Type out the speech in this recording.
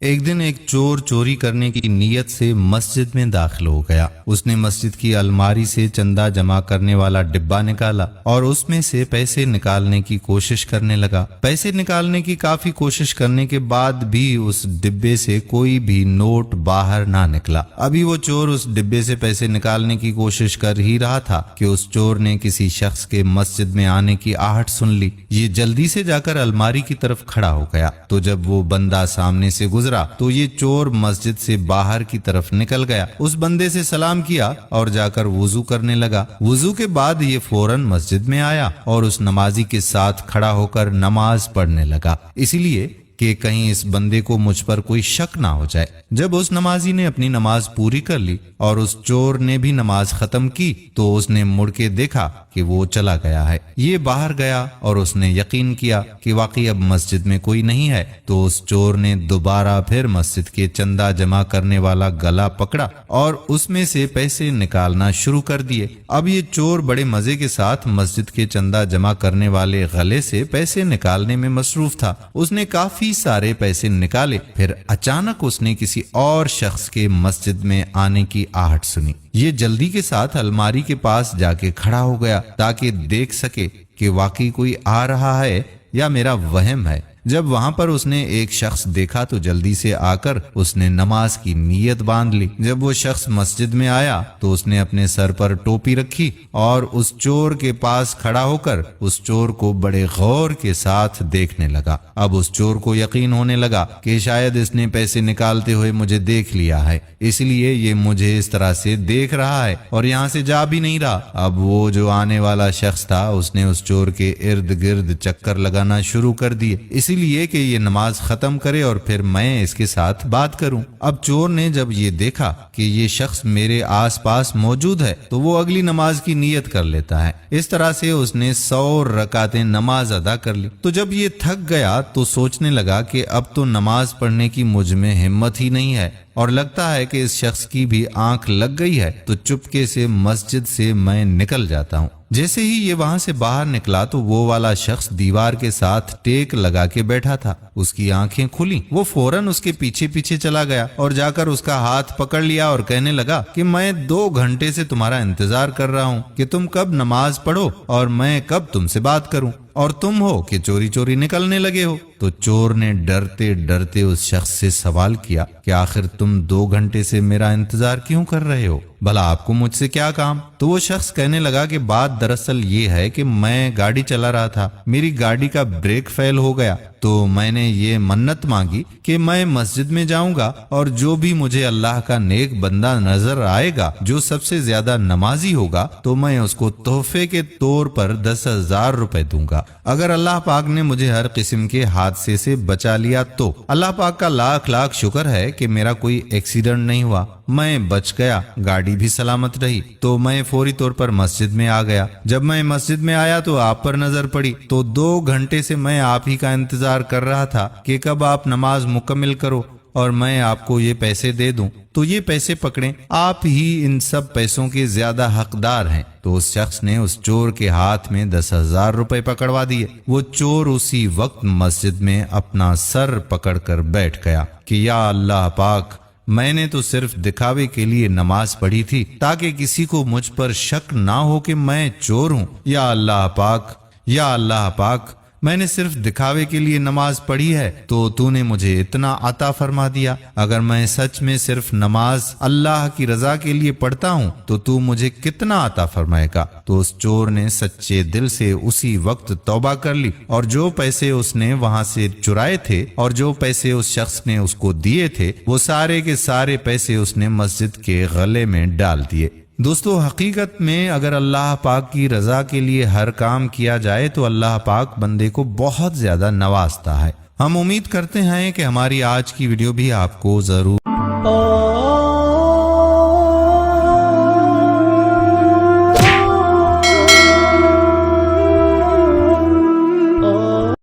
ایک دن ایک چور چوری کرنے کی نیت سے مسجد میں داخل ہو گیا۔ اس نے مسجد کی الماری سے چندہ جمع کرنے والا ڈبہ نکالا اور اس میں سے پیسے نکالنے کی کوشش کرنے لگا۔ پیسے نکالنے کی کافی کوشش کرنے کے بعد بھی اس ڈبے سے کوئی بھی نوٹ باہر نہ نکلا۔ ابھی وہ چور اس ڈبے سے پیسے نکالنے کی کوشش کر ہی رہا تھا کہ اس چور نے کسی شخص کے مسجد میں آنے کی آہٹ سن لی۔ یہ جلدی سے جا کر الماری کی طرف کھڑا ہو گیا تو جب وہ بندہ سامنے سے گزرا تو یہ چور مسجد سے باہر کی طرف نکل گیا۔ اس بندے سے سلام کیا اور جا کر وضو کرنے لگا۔ وضو کے بعد یہ فوراً مسجد میں آیا اور اس نمازی کے ساتھ کھڑا ہو کر نماز پڑھنے لگا، اسی لیے کہ کہیں اس بندے کو مجھ پر کوئی شک نہ ہو جائے۔ جب اس نمازی نے اپنی نماز پوری کر لی اور اس چور نے بھی نماز ختم کی تو اس نے مڑ کے دیکھا کہ وہ چلا گیا ہے۔ یہ باہر گیا اور اس نے یقین کیا کہ واقعی اب مسجد میں کوئی نہیں ہے، تو اس چور نے دوبارہ پھر مسجد کے چندہ جمع کرنے والا گلا پکڑا اور اس میں سے پیسے نکالنا شروع کر دیے۔ اب یہ چور بڑے مزے کے ساتھ مسجد کے چندہ جمع کرنے والے گلے سے پیسے نکالنے میں مصروف تھا۔ اس نے کافی سارے پیسے نکالے، پھر اچانک اس نے کسی اور شخص کے مسجد میں آنے کی آہٹ سنی۔ یہ جلدی کے ساتھ الماری کے پاس جا کے کھڑا ہو گیا تاکہ دیکھ سکے کہ واقعی کوئی آ رہا ہے یا میرا وہم ہے۔ جب وہاں پر اس نے ایک شخص دیکھا تو جلدی سے آ کر اس نے نماز کی نیت باندھ لی۔ جب وہ شخص مسجد میں آیا تو اس نے اپنے سر پر ٹوپی رکھی اور اس چور کے پاس کھڑا ہو کر اس چور کو بڑے غور کے ساتھ دیکھنے لگا۔ اب اس چور کو یقین ہونے لگا کہ شاید اس نے پیسے نکالتے ہوئے مجھے دیکھ لیا ہے، اس لیے یہ مجھے اس طرح سے دیکھ رہا ہے اور یہاں سے جا بھی نہیں رہا۔ اب وہ جو آنے والا شخص تھا اس نے اس چور کے ارد گرد چکر لگانا شروع کر دیے، اسی لیے کہ یہ نماز ختم کرے اور پھر میں اس کے ساتھ بات کروں۔ اب چور نے جب یہ دیکھا کہ یہ شخص میرے آس پاس موجود ہے تو وہ اگلی نماز کی نیت کر لیتا ہے۔ اس طرح سے اس نے 100 رکعتیں نماز ادا کر لی۔ تو جب یہ تھک گیا تو سوچنے لگا کہ اب تو نماز پڑھنے کی مجھ میں ہمت ہی نہیں ہے اور لگتا ہے کہ اس شخص کی بھی آنکھ لگ گئی ہے، تو چپکے سے مسجد سے میں نکل جاتا ہوں۔ جیسے ہی یہ وہاں سے باہر نکلا تو وہ والا شخص دیوار کے ساتھ ٹیک لگا کے بیٹھا تھا۔ اس کی آنکھیں کھلی، وہ فوراً اس کے پیچھے پیچھے چلا گیا اور جا کر اس کا ہاتھ پکڑ لیا اور کہنے لگا کہ میں 2 گھنٹے سے تمہارا انتظار کر رہا ہوں کہ تم کب نماز پڑھو اور میں کب تم سے بات کروں، اور تم ہو کہ چوری چوری نکلنے لگے ہو۔ تو چور نے ڈرتے ڈرتے اس شخص سے سوال کیا کہ آخر تم 2 گھنٹے سے میرا انتظار کیوں کر رہے ہو؟ بھلا آپ کو مجھ سے کیا کام؟ تو وہ شخص کہنے لگا کہ بات دراصل یہ ہے کہ میں گاڑی چلا رہا تھا، میری گاڑی کا بریک فیل ہو گیا، تو میں نے یہ منت مانگی کہ میں مسجد میں جاؤں گا اور جو بھی مجھے اللہ کا نیک بندہ نظر آئے گا جو سب سے زیادہ نمازی ہوگا تو میں اس کو تحفے کے طور پر 10,000 روپے دوں گا۔ اگر اللہ پاک نے مجھے ہر قسم کے حادثے سے بچا لیا تو اللہ پاک کا لاکھ لاکھ شکر ہے کہ میرا کوئی ایکسیڈنٹ نہیں ہوا، میں بچ گیا، گاڑی بھی سلامت رہی۔ تو میں فوری طور پر مسجد میں آ گیا۔ جب میں مسجد میں آیا تو آپ پر نظر پڑی، تو 2 گھنٹے سے میں آپ ہی کا انتظار کر رہا تھا کہ کب آپ نماز مکمل کرو اور میں آپ کو یہ پیسے دے دوں، تو یہ پیسے پکڑیں، آپ ہی ان سب پیسوں کے زیادہ حقدار ہیں۔ تو اس شخص نے اس چور کے ہاتھ میں 10,000 روپے پکڑوا دیے۔ وہ چور اسی وقت مسجد میں اپنا سر پکڑ کر بیٹھ گیا کہ یا اللہ پاک، میں نے تو صرف دکھاوے کے لیے نماز پڑھی تھی تاکہ کسی کو مجھ پر شک نہ ہو کہ میں چور ہوں۔ یا اللہ پاک، یا اللہ پاک، میں نے صرف دکھاوے کے لیے نماز پڑھی ہے تو نے مجھے اتنا عطا فرما دیا۔ اگر میں سچ میں صرف نماز اللہ کی رضا کے لیے پڑھتا ہوں تو مجھے کتنا عطا فرمائے گا۔ تو اس چور نے سچے دل سے اسی وقت توبہ کر لی اور جو پیسے اس نے وہاں سے چرائے تھے اور جو پیسے اس شخص نے اس کو دیے تھے وہ سارے کے سارے پیسے اس نے مسجد کے غلے میں ڈال دیے۔ دوستو، حقیقت میں اگر اللہ پاک کی رضا کے لیے ہر کام کیا جائے تو اللہ پاک بندے کو بہت زیادہ نوازتا ہے۔ ہم امید کرتے ہیں کہ ہماری آج کی ویڈیو بھی آپ کو ضرور